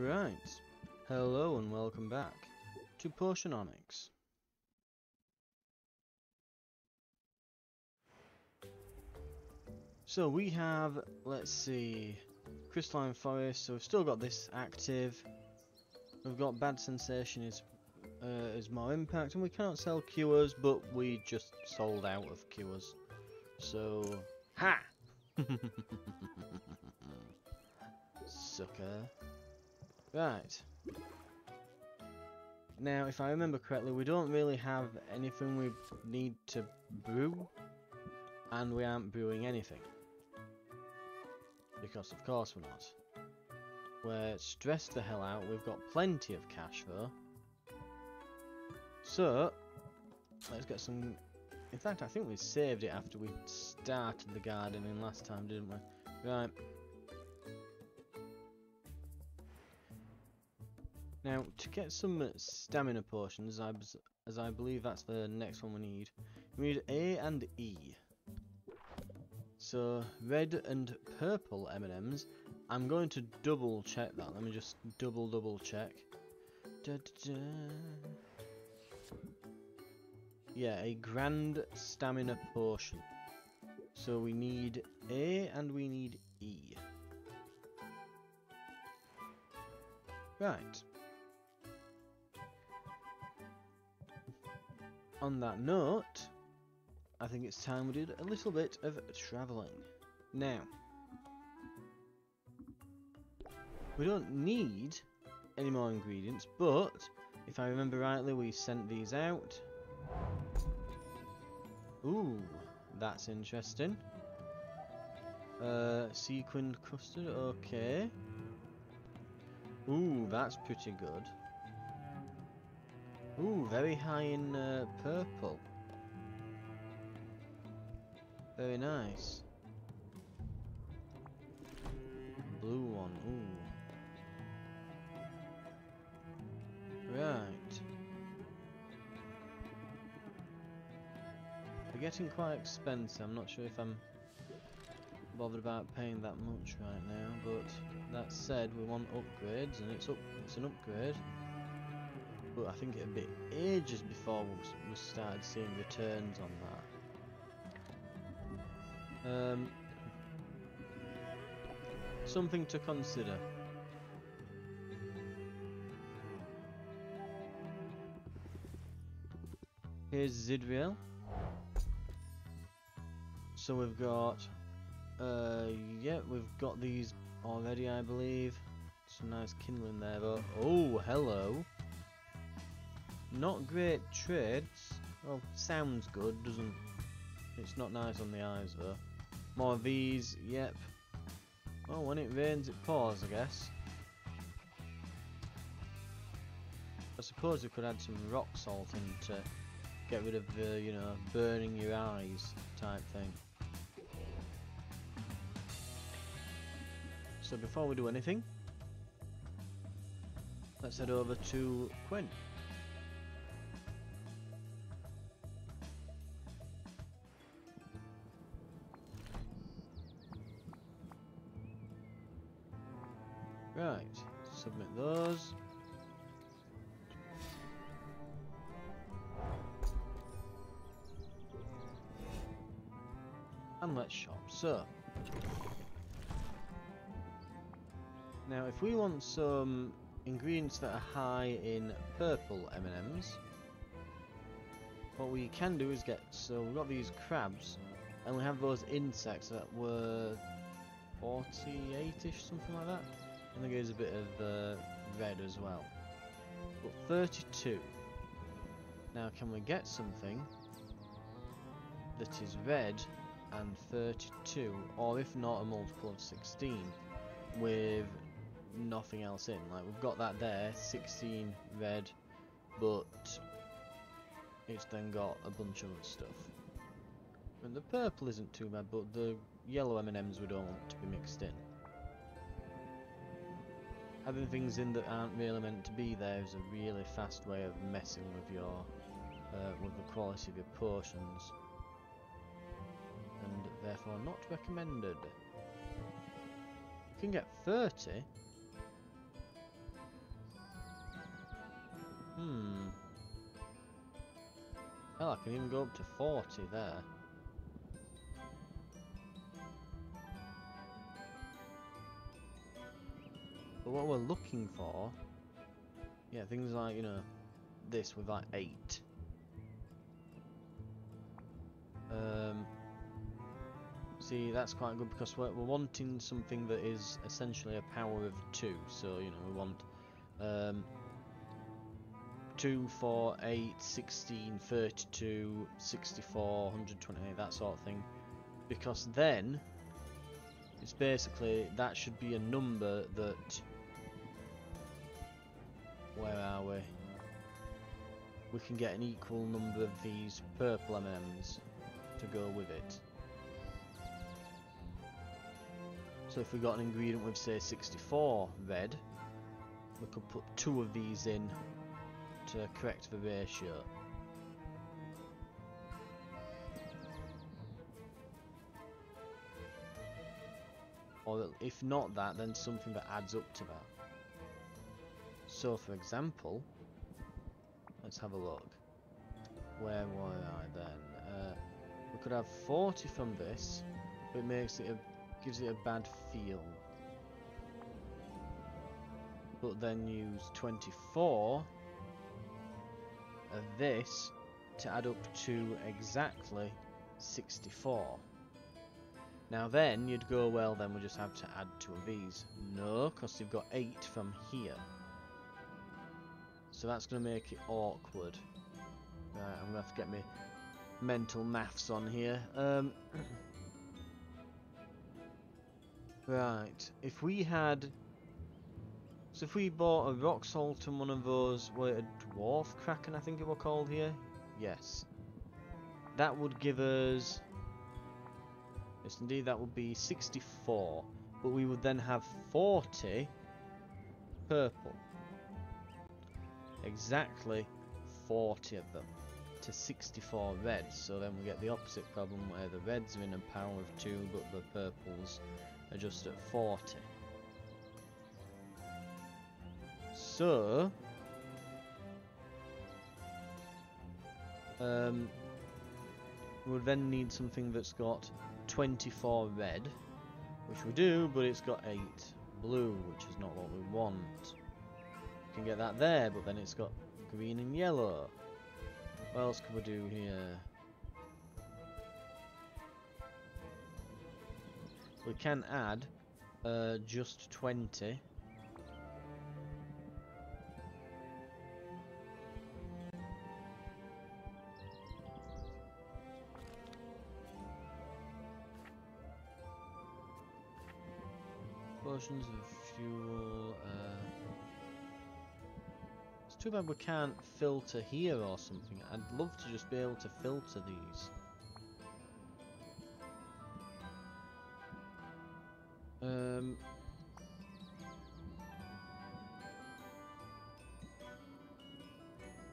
Right. Hello and welcome back to Potionomics. So we have, let's see, Crystalline Forest, so we've still got this active. We've got Bad Sensation is more impact, and we cannot sell cures, but we just sold out of cures. So, ha! Sucker. Right. Now, if I remember correctly, we don't really have anything we need to brew, and we aren't brewing anything. Because of course we're not. We're stressed the hell out, we've got plenty of cash though. So, let's get some... In fact, I think we saved it after we started the gardening last time, didn't we? Right. Now, to get some stamina potions, as I believe that's the next one we need A and E. So, red and purple M&Ms. I'm going to double check that. Let me just double check. Yeah, a grand stamina potion. So we need A and we need E. Right. On that note, I think it's time we did a little bit of travelling. Now, we don't need any more ingredients, but if I remember rightly, we sent these out. Ooh, that's interesting. Sequined custard, okay. Ooh, that's pretty good. Ooh, very high in purple. Very nice. Blue one, ooh. Right. They're getting quite expensive. I'm not sure if I'm bothered about paying that much right now, but that said, we want upgrades, and it's an upgrade. But I think it'd be ages before we started seeing returns on that. Something to consider. Here's Zidriel. So we've got, yeah, we've got these already, I believe. Some nice kindling there, but oh, hello. Not great trades. Well, sounds good, doesn't? It's not nice on the eyes though. More of these, yep. Well, when it rains, it pours, I guess. I suppose we could add some rock salt in to get rid of the, you know, burning your eyes type thing. So before we do anything, let's head over to Quinn. Right, submit those. And let's shop. So, now if we want some ingredients that are high in purple M&Ms, what we can do is get, so we've got these crabs, and we have those insects that were 48-ish, something like that. And there goes a bit of red as well. But 32. Now can we get something that is red and 32, or if not a multiple of 16 with nothing else in? Like we've got that there, 16 red, but it's then got a bunch of other stuff. And the purple isn't too bad, but the yellow M&Ms we don't want to be mixed in. Having things in that aren't really meant to be there is a really fast way of messing with your with the quality of your potions, and therefore not recommended. You can get 30. Hmm. Hell, I can even go up to 40 there. But what we're looking for, yeah, things like, you know, this with like 8. See, that's quite good because we're wanting something that is essentially a power of 2. So, you know, we want 2, 4, 8, 16, 32, 64, 128, that sort of thing. Because then, it's basically, that should be a number that... Where are we? We can get an equal number of these purple M&Ms to go with it. So if we got an ingredient with, say, 64 red, we could put 2 of these in to correct the ratio. Or if not that, then something that adds up to that. So for example, let's have a look. Where were I then? We could have 40 from this, but it makes it gives it a bad feel. But then use 24 of this to add up to exactly 64. Now then, you'd go, well, then we just have to add 2 of these. No, because you've got 8 from here. So that's going to make it awkward. Right, I'm going to have to get my mental maths on here. Right, if we had... So if we bought a rock salt and one of those, were a dwarf kraken I think it were called here? Yes. That would give us... Yes indeed, that would be 64. But we would then have 40 purple. Exactly 40 of them to 64 reds. So then we get the opposite problem where the reds are in a power of 2 but the purples are just at 40. So we would then need something that's got 24 red, which we do, but it's got 8 blue, which is not what we want. We can get that there, but then it's got green and yellow. What else can we do here? We can add just 20. Potions of fuel. It's too bad we can't filter here or something. I'd love to just be able to filter these.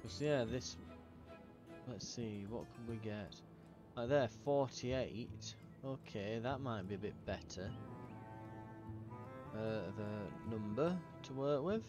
Because yeah, this. Let's see, what could we get? Like there, 48. Okay, that might be a bit better. The number to work with.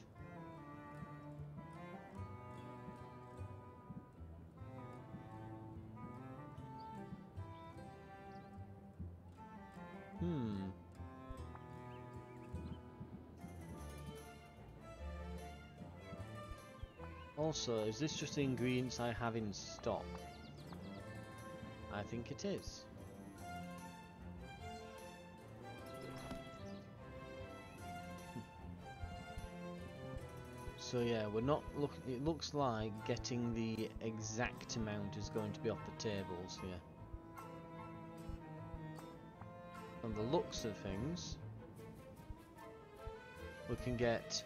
Also, is this just the ingredients I have in stock? I think it is. So yeah, we're not looking. It looks like getting the exact amount is going to be off the tables here. From the looks of things, we can get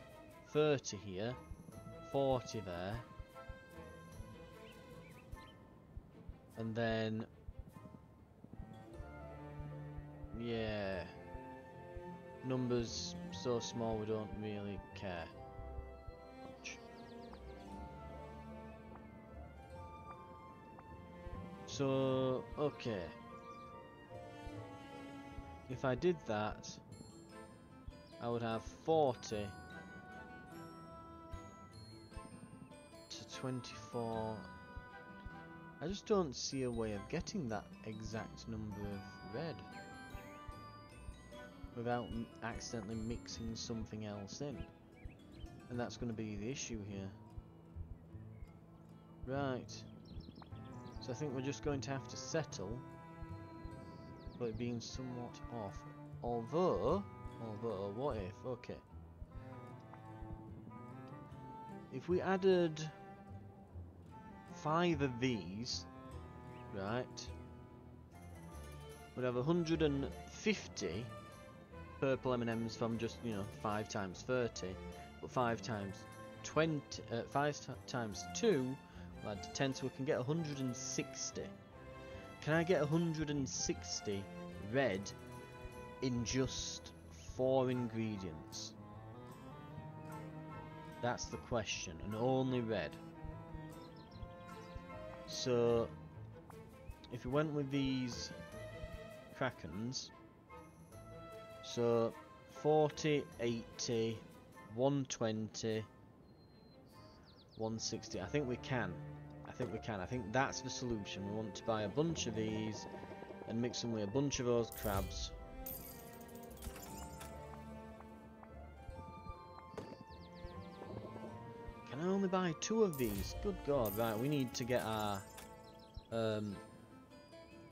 30 here, 40 there, and then yeah, numbers so small we don't really care much. So okay, if I did that, I would have 40 to 24. I just don't see a way of getting that exact number of red without accidentally mixing something else in. And that's going to be the issue here. Right. So I think we're just going to have to settle for it being somewhat off. Although, what if? Okay. If we added 5 of these, right, we'd have 150 purple M&Ms from just, you know, 5 times 30, but 5 times 20, 5 times 2, we'll add to 10, so we can get 160. Can I get 160 red in just 4 ingredients? That's the question, and only red. So, if we went with these Krakens, so 40, 80, 120, 160, I think we can. I think that's the solution. We want to buy a bunch of these and mix them with a bunch of those crabs. Can I only buy 2 of these? Good God! Right, we need to get our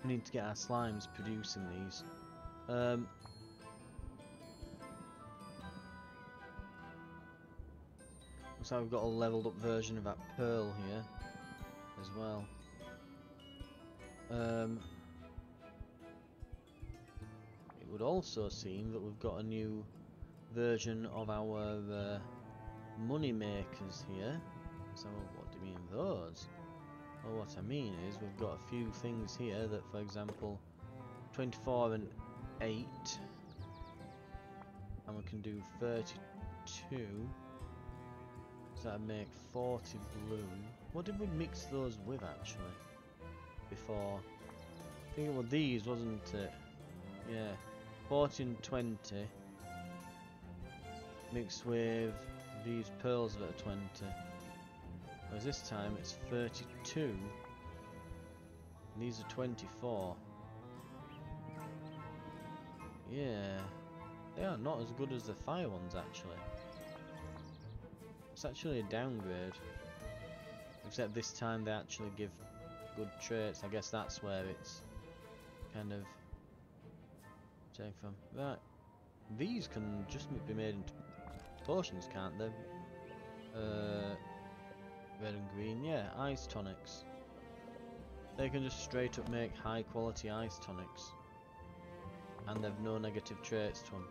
slimes producing these. Looks like we've got a leveled up version of that pearl here as well. It would also seem that we've got a new version of our money makers here. So what do you mean those? Well, what I mean is we've got a few things here that, for example, 24 and 8, and we can do 32. So that'd make 40 blue. What did we mix those with actually? Before? I think it was these, wasn't it? Yeah. 40 and 20 mixed with these pearls that are 20. Whereas this time it's 32. And these are 24. Yeah. They are not as good as the fire ones actually. It's actually a downgrade. Except this time they actually give good traits. I guess that's where it's kind of taken from. Right. These can just be made into potions, can't they? Red and green. Yeah, ice tonics. They can just straight up make high quality ice tonics. And they've no negative traits to them.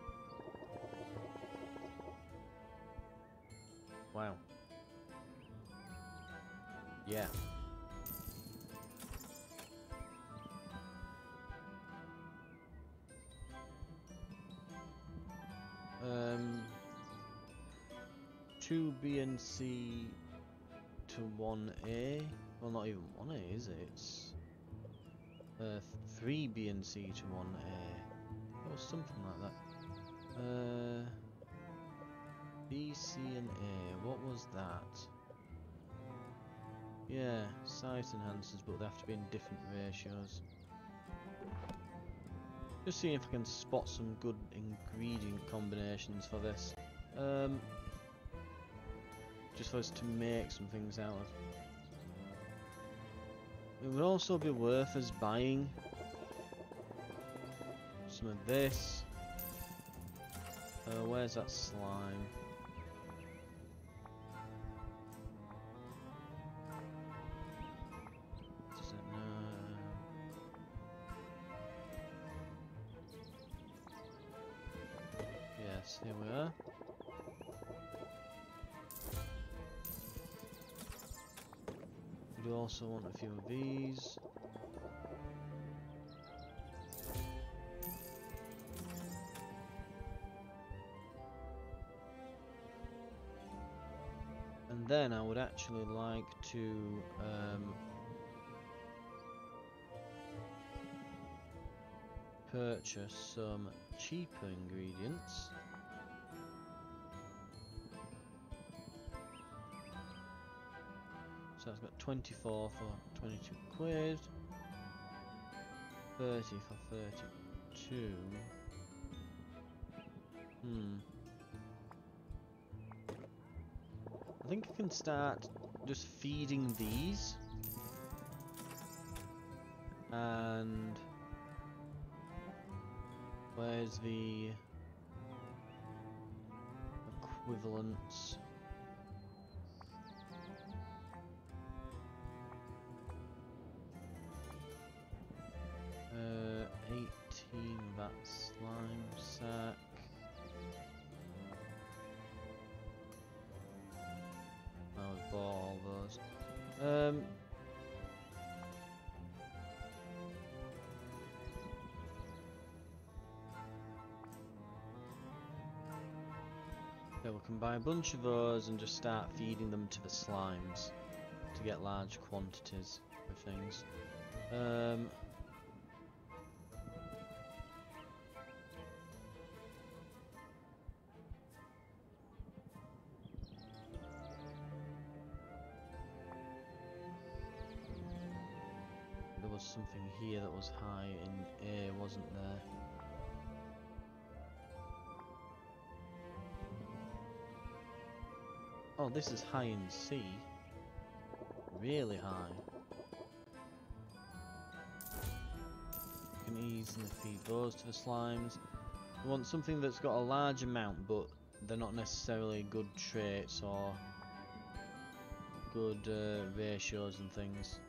Wow. Yeah. Two B and C to 1A. Well, not even 1A, is it? It's 3 B and C to 1A. Or something like that. B, C and A. What was that? Yeah, size enhancers, but they have to be in different ratios. Just seeing if I can spot some good ingredient combinations for this. Just for us to make some things out of. It would also be worth us buying some of this. Where's that slime? Yes, here we are. We do also want a few of these. And then I would actually like to purchase some cheaper ingredients. So it's got 24 for 22 quid. 30 for 32. I think I can start just feeding these. And where's the equivalence? 18 that slime sack. Oh, we bought all those. Yeah, we can buy a bunch of those and just start feeding them to the slimes to get large quantities of things. There was something here that was high in A, wasn't there? Oh, this is high in C. Really high. You can easily feed those to the slimes. We want something that's got a large amount, but they're not necessarily good traits or good ratios and things.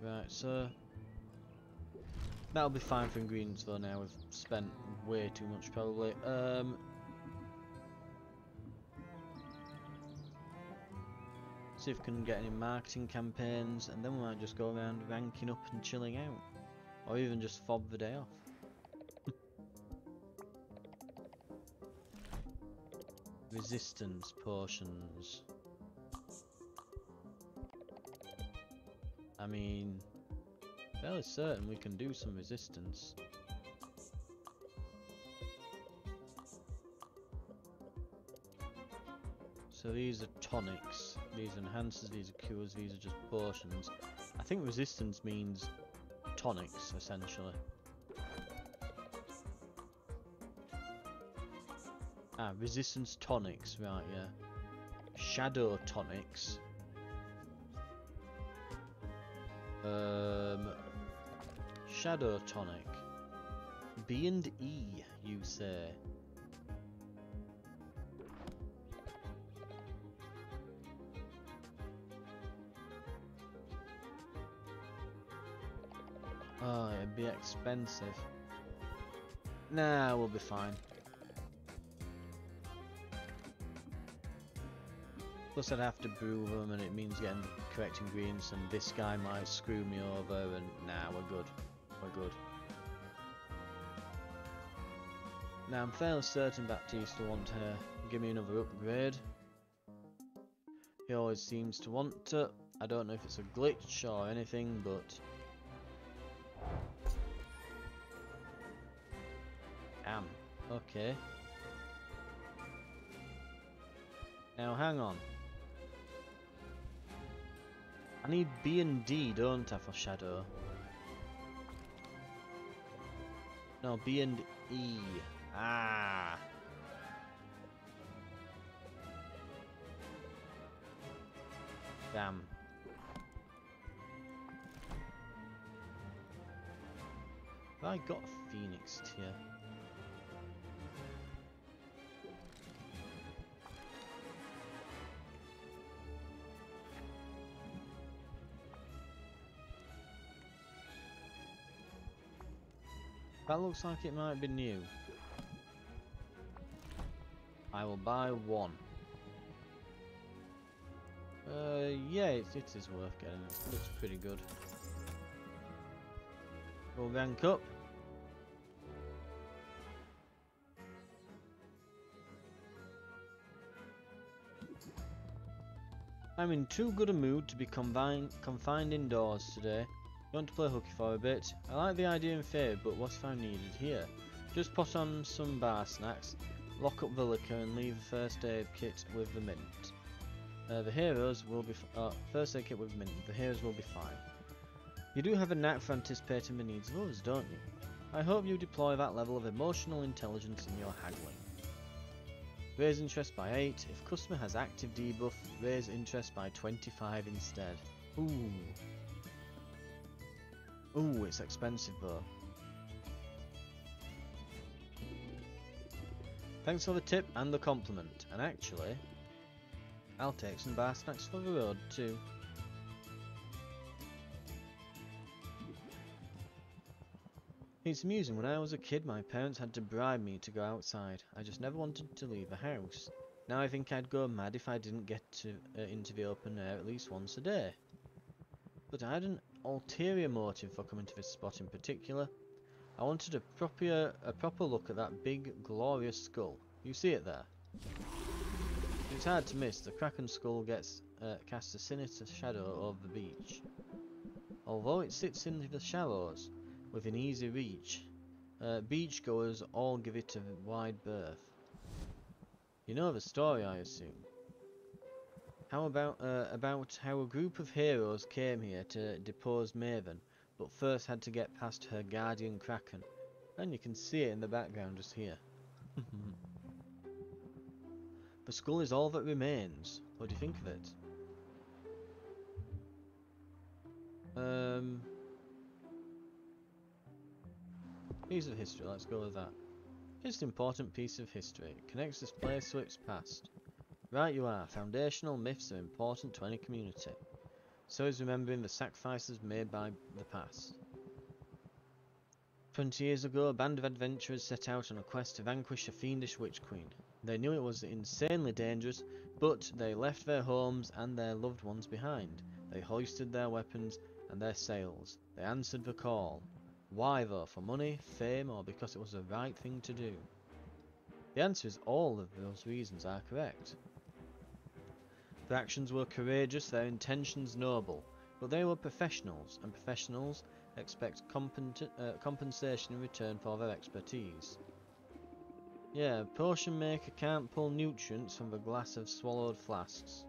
Right, so that'll be fine for ingredients though now. We've spent way too much probably. See if we can get any marketing campaigns, and then we might just go around ranking up and chilling out. Or even just fob the day off. Resistance potions. I mean, fairly certain we can do some resistance. So these are tonics, these are enhancers, these are cures, these are just potions. I think resistance means tonics, essentially. Ah, resistance tonics, right, yeah. Shadow tonics. Shadow tonic. B and E, you say? Oh, it'd be expensive. Nah, we'll be fine. Plus I'd have to brew them and it means getting the correct ingredients, and this guy might screw me over, and nah, we're good. We're good. Now I'm fairly certain Baptiste will want to give me another upgrade. He always seems to want to. I don't know if it's a glitch or anything, but... Okay. Now hang on. I need B and D, don't I, for shadow? No, B and E. Ah. Damn. Have I got a Phoenix tier? That looks like it might be new. I will buy one. Yeah, it is worth getting. It looks pretty good. We'll rank up. I'm in too good a mood to be confined indoors today. Want to play hooky for a bit? I like the idea in favour, but what if I'm needed here? Just put on some bar snacks, lock up the liquor and leave the first aid kit with the mint. The heroes will be first aid kit with mint. The heroes will be fine. You do have a knack for anticipating the needs of others, don't you? I hope you deploy that level of emotional intelligence in your haggling. Raise interest by 8. If customer has active debuff, raise interest by 25 instead. Ooh. Ooh, it's expensive though. Thanks for the tip and the compliment. And actually, I'll take some bar snacks for the road too. It's amusing, when I was a kid my parents had to bribe me to go outside. I just never wanted to leave the house. Now I think I'd go mad if I didn't get into the open air at least once a day. But I had an ulterior motive for coming to this spot in particular. I wanted a proper look at that big, glorious skull. You see it there? It's hard to miss. The Kraken skull casts a sinister shadow over the beach. Although it sits in the shallows, within easy reach, beachgoers all give it a wide berth. You know the story, I assume. How about how a group of heroes came here to depose Maven, but first had to get past her guardian Kraken. And you can see it in the background just here. The skull is all that remains. What do you think of it? Piece of history, let's go with that. It's an important piece of history. It connects this place to its past. Right you are, foundational myths are important to any community. So is remembering the sacrifices made by the past. 20 years ago, a band of adventurers set out on a quest to vanquish a fiendish witch queen. They knew it was insanely dangerous, but they left their homes and their loved ones behind. They hoisted their weapons and their sails. They answered the call. Why though? For money, fame, or because it was the right thing to do? The answer is all of those reasons are correct. Their actions were courageous, their intentions noble, but they were professionals, and professionals expect compensation in return for their expertise. Yeah, a potion maker can't pull nutrients from the glass of swallowed flasks.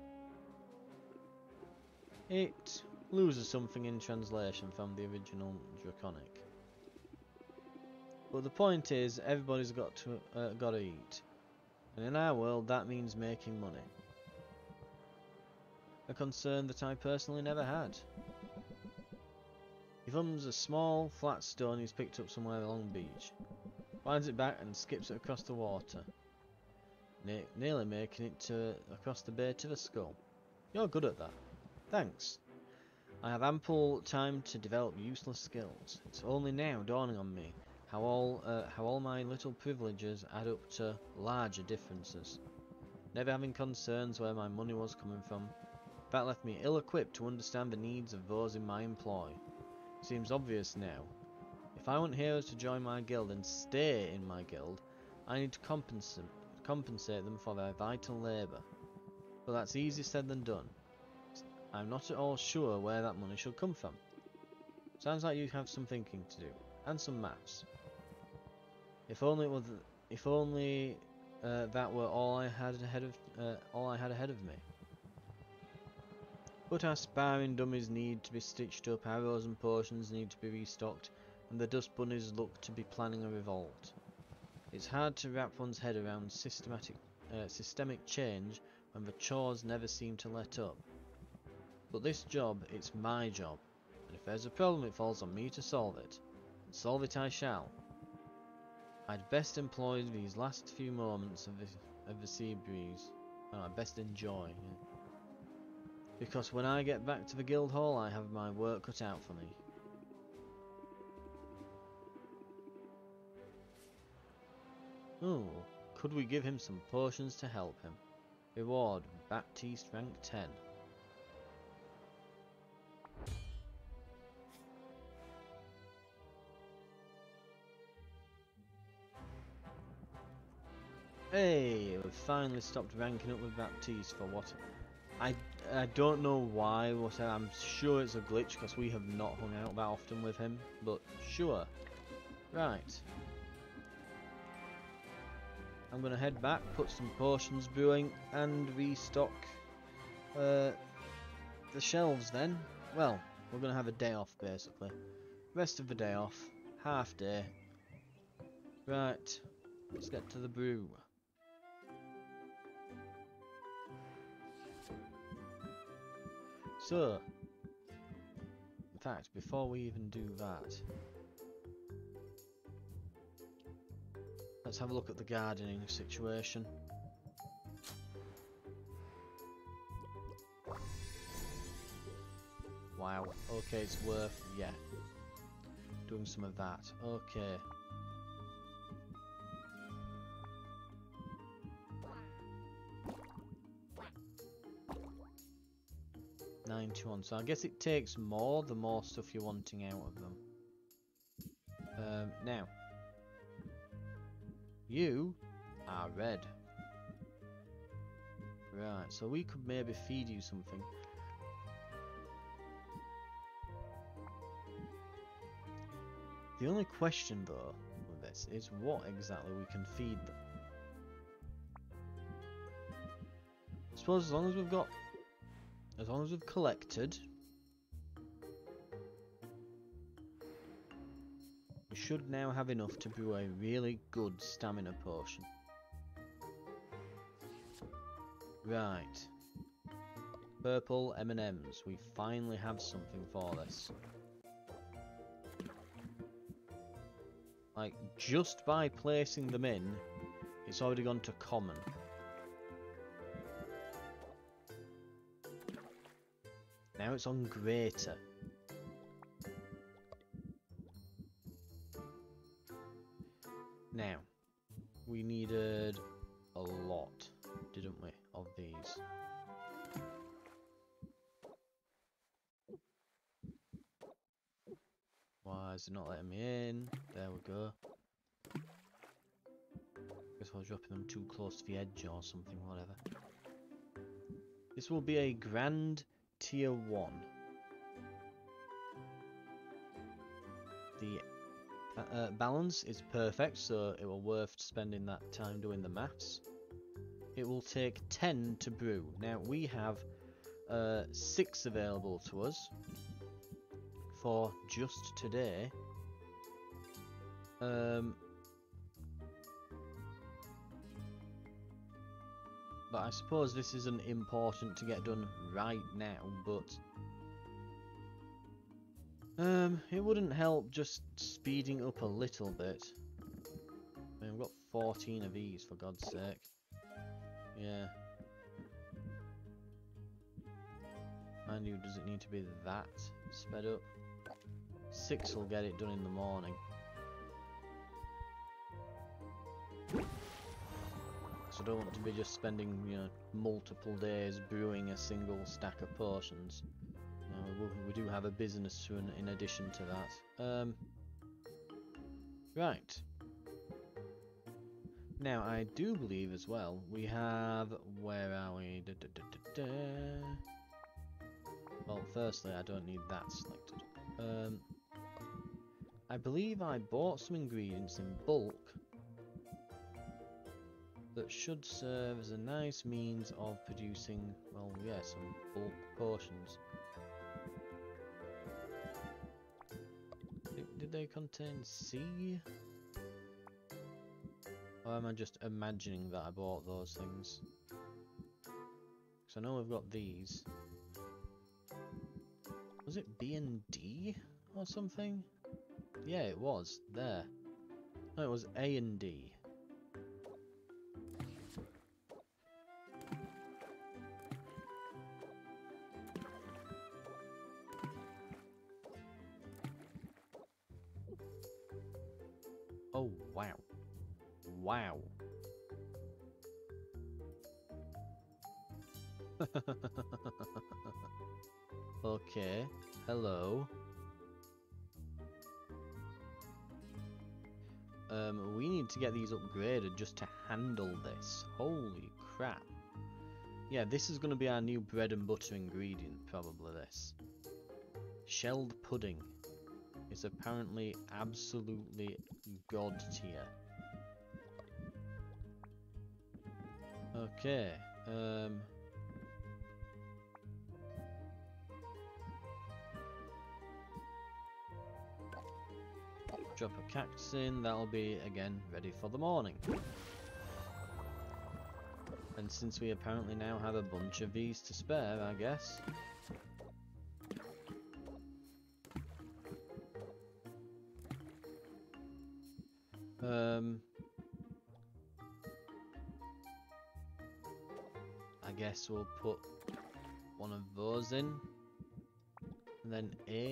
It loses something in translation from the original Draconic. But the point is, everybody's got to eat, and in our world that means making money. A concern that I personally never had. He thumbs a small, flat stone he's picked up somewhere along the beach, winds it back and skips it across the water, nearly making it across the bay to the skull. You're good at that. Thanks. I have ample time to develop useless skills. It's only now dawning on me how all my little privileges add up to larger differences. Never having concerns where my money was coming from, that left me ill-equipped to understand the needs of those in my employ. Seems obvious now. If I want heroes to join my guild and stay in my guild, I need to compensate them for their vital labour. But that's easier said than done. I'm not at all sure where that money should come from. Sounds like you have some thinking to do, and some maths. If only that were all I had ahead of me. But our sparring dummies need to be stitched up, arrows and potions need to be restocked, and the dust bunnies look to be planning a revolt. It's hard to wrap one's head around systemic change when the chores never seem to let up. But this job, it's my job, and if there's a problem it falls on me to solve it, and solve it I shall. I'd best employ these last few moments of the sea breeze. I'd best enjoy. Yeah. Because when I get back to the guild hall, I have my work cut out for me. Ooh, could we give him some potions to help him? Reward, Baptiste rank 10. Hey, we've finally stopped ranking up with Baptiste for what... I don't know why, I'm sure it's a glitch because we have not hung out that often with him, but sure. Right. I'm going to head back, put some potions brewing, and restock The shelves then. Well, we're gonna have a day off basically. Rest of the day off. Half day. Right. Let's get to the brew. So, in fact, before we even do that, let's have a look at the gardening situation. Wow. Okay, it's worth, yeah, doing some of that. Okay. $91. So I guess it takes more the more stuff you're wanting out of them. Now, you are red. Right, so we could maybe feed you something. The only question though with this is what exactly we can feed them. I suppose as long as we've collected, we should now have enough to brew a really good stamina potion. Right. Purple M&Ms. We finally have something for this. Like, just by placing them in, it's already gone to common. Now it's on greater. Now, we needed a lot, didn't we, of these? Why is it not letting me in? There we go. Guess I was dropping them too close to the edge or something, whatever. This will be a grand tier 1. The balance is perfect, so it will worth spending that time doing the maths. It will take 10 to brew. Now we have 6 available to us for just today. But I suppose this isn't important to get done right now, but it wouldn't help just speeding up a little bit. I mean, we've got 14 of these, for God's sake. Yeah. Mind you, does it need to be that sped up? 6 will get it done in the morning. So I don't want to be just spending, you know, multiple days brewing a single stack of potions. We do have a business to run in addition to that. Right. Now, I do believe as well, we have... Where are we? Well, firstly, I don't need that selected. I believe I bought some ingredients in bulk that should serve as a nice means of producing, well, yeah, some bulk potions. Did they contain C? Or am I just imagining that I bought those things? Because I know we've got these. Was it B and D or something? Yeah, it was. There. No, it was A and D. Oh, wow. Wow. Okay. Hello. We need to get these upgraded just to handle this. Holy crap. Yeah, this is going to be our new bread and butter ingredient, probably this. Shelled pudding is apparently absolutely god tier. Okay, Drop a cactus in, that'll be, again, ready for the morning. And since we apparently now have a bunch of these to spare, I guess. I guess we'll put one of those in. And then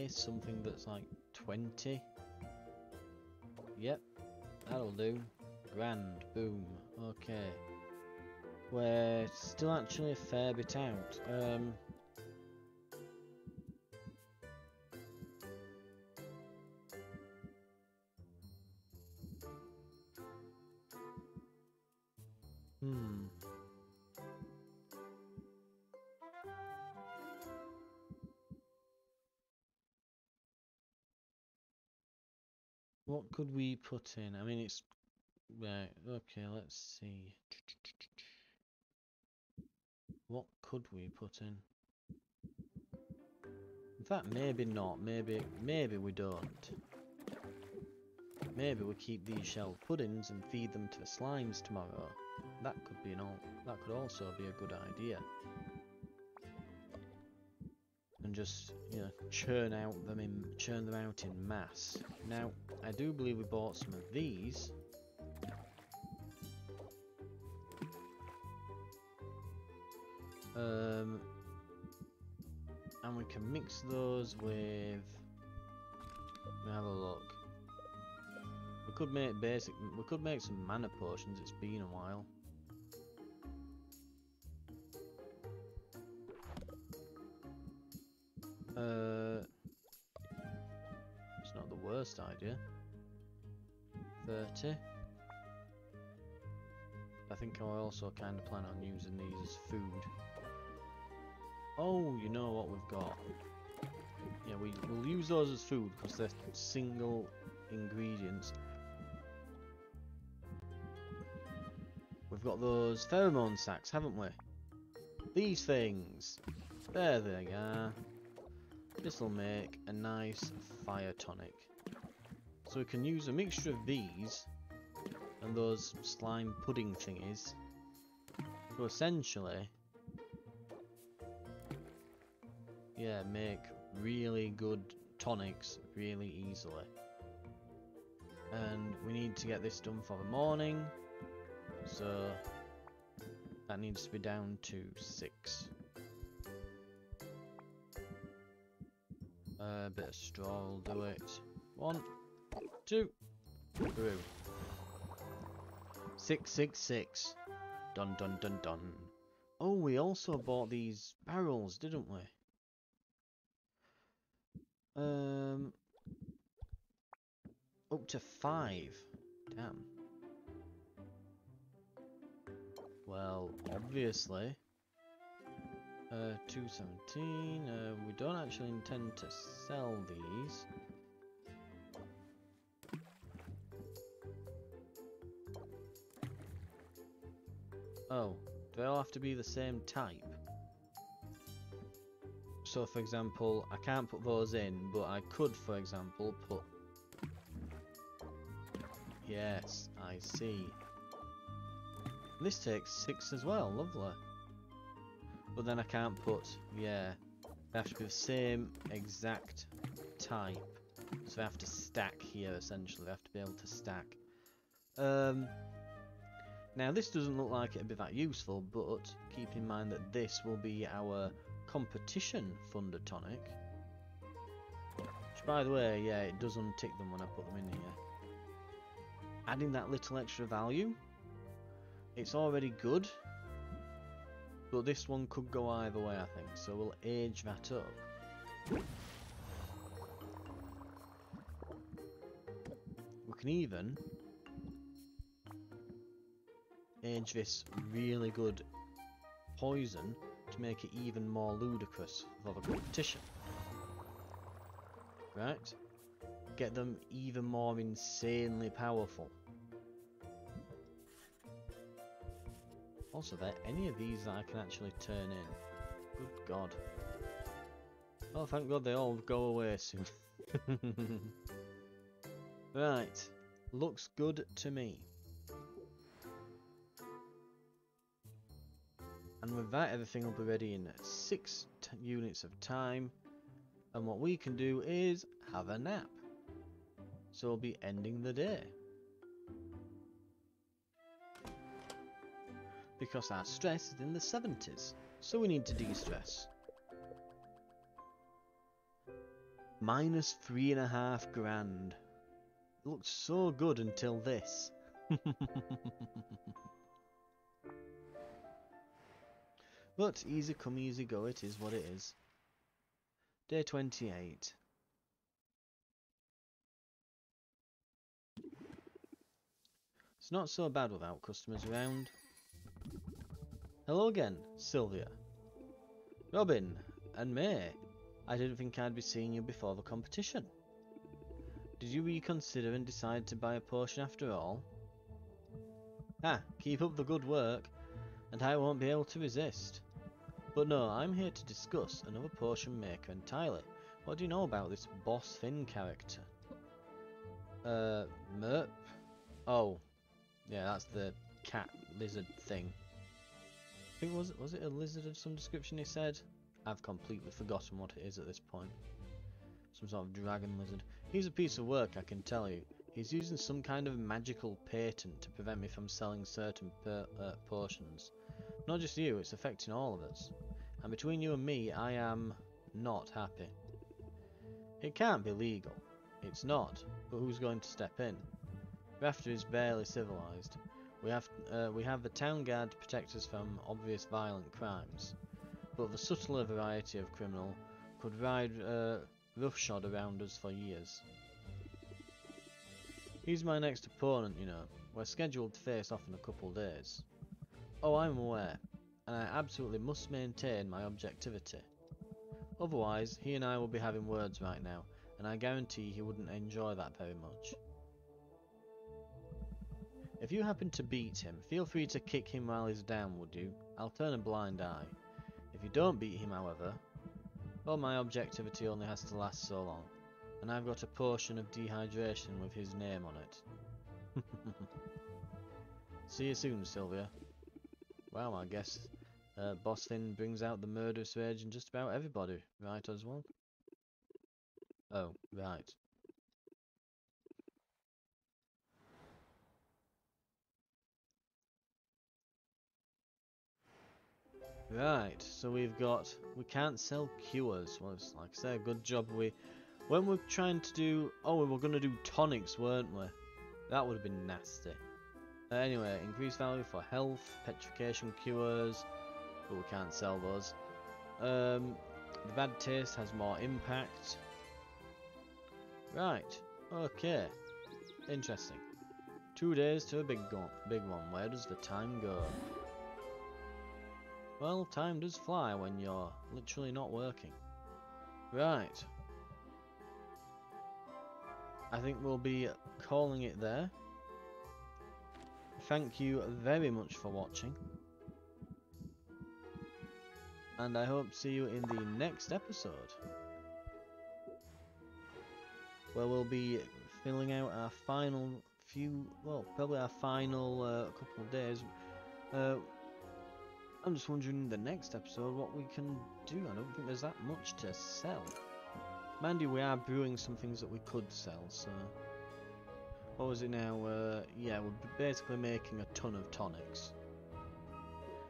something that's like 20. Yep, that'll do. Grand, boom, okay. We're still actually a fair bit out. What could we put in? I mean, it's... Right, okay, let's see. What could we put in? In fact, maybe not. Maybe we don't. Maybe we keep these shelled puddings and feed them to the slimes tomorrow. That could be that could also be a good idea. And just, you know, churn them out in mass. Now, I do believe we bought some of these. And we can mix those with... Let me have a look. We could make some mana potions, it's been a while. It's not the worst idea. 30. I think I also kind of plan on using these as food. Oh, you know what we've got? Yeah, we'll use those as food because they're single ingredients. We've got those pheromone sacs, haven't we? These things. There they are. This will make a nice fire tonic. So we can use a mixture of these and those slime pudding thingies to essentially, yeah, make really good tonics really easily. And we need to get this done for the morning, so that needs to be down to 6. A bit of straw will do it. 1, 2, brew. 666. Dun dun dun dun. Oh, we also bought these barrels, didn't we? Up to 5. Damn. Well, obviously. 217. We don't actually intend to sell these. Oh, do they all have to be the same type? So, for example, I can't put those in, but I could, for example, put... Yes, I see. This takes 6 as well, lovely. But then I can't put... Yeah, they have to be the same exact type. So they have to stack here, essentially. They have to be able to stack. Now, this doesn't look like it'd be that useful, but keep in mind that this will be our competition Thunder Tonic. Which, by the way, yeah, it does untick them when I put them in here. Adding that little extra value. It's already good. But this one could go either way, I think. So we'll age that up. We can even age this really good poison to make it even more ludicrous for the competition. Right? Get them even more insanely powerful. Also, are there any of these that I can actually turn in? Good God. Oh, thank God they all go away soon. Right, looks good to me. And with that, everything will be ready in 6 units of time. And what we can do is have a nap. So we'll be ending the day. Because our stress is in the 70s. So we need to de-stress. Minus 3.5 grand. It looked so good until this. But easy come, easy go, it is what it is. Day 28. It's not so bad without customers around. Hello again, Sylvia. Robin and May. I didn't think I'd be seeing you before the competition. Did you reconsider and decide to buy a potion after all? Ah, keep up the good work, and I won't be able to resist. But no, I'm here to discuss another potion maker entirely. What do you know about this Boss Finn character? Merp? Oh, yeah, that's the cat lizard thing. I think was it a lizard of some description he said? I've completely forgotten what it is at this point. Some sort of dragon lizard. He's a piece of work, I can tell you. He's using some kind of magical patent to prevent me from selling certain potions. Not just you, it's affecting all of us. And between you and me, I am not happy. It can't be legal. It's not, but who's going to step in? Rafter is barely civilized. We have the town guard to protect us from obvious violent crimes, but the subtler variety of criminal could ride roughshod around us for years. He's my next opponent, you know. We're scheduled to face off in a couple of days. Oh, I'm aware, and I absolutely must maintain my objectivity. Otherwise, he and I will be having words right now, and I guarantee he wouldn't enjoy that very much. If you happen to beat him, feel free to kick him while he's down, would you? I'll turn a blind eye. If you don't beat him, however, well, my objectivity only has to last so long, and I've got a potion of dehydration with his name on it. See you soon, Sylvia. Well, I guess Boss Finn brings out the murderous rage in just about everybody, right, Oswald? Oh, right. Right, so we can't sell cures. Well, it's like I say, good job when we're trying to do, oh, we were going to do tonics, weren't we? That would have been nasty. Anyway, increased value for health, petrification cures, but we can't sell those. The bad taste has more impact. Right, okay, interesting. 2 days to a big one. Where does the time go? Well, time does fly when you're literally not working. Right. I think we'll be calling it there. Thank you very much for watching. And I hope to see you in the next episode, where we'll be filling out our final probably our final couple of days. I'm just wondering in the next episode what we can do. I don't think there's that much to sell. Mind you, we are brewing some things that we could sell, so... What was it now? Yeah, we're basically making a ton of tonics.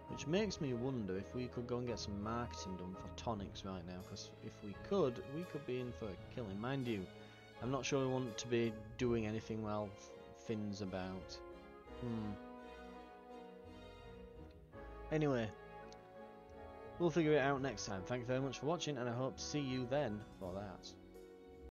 Which makes me wonder if we could go and get some marketing done for tonics right now, because if we could be in for a killing. Mind you, I'm not sure we want to be doing anything while Finn's about. Anyway, we'll figure it out next time. Thank you very much for watching, and I hope to see you then for that.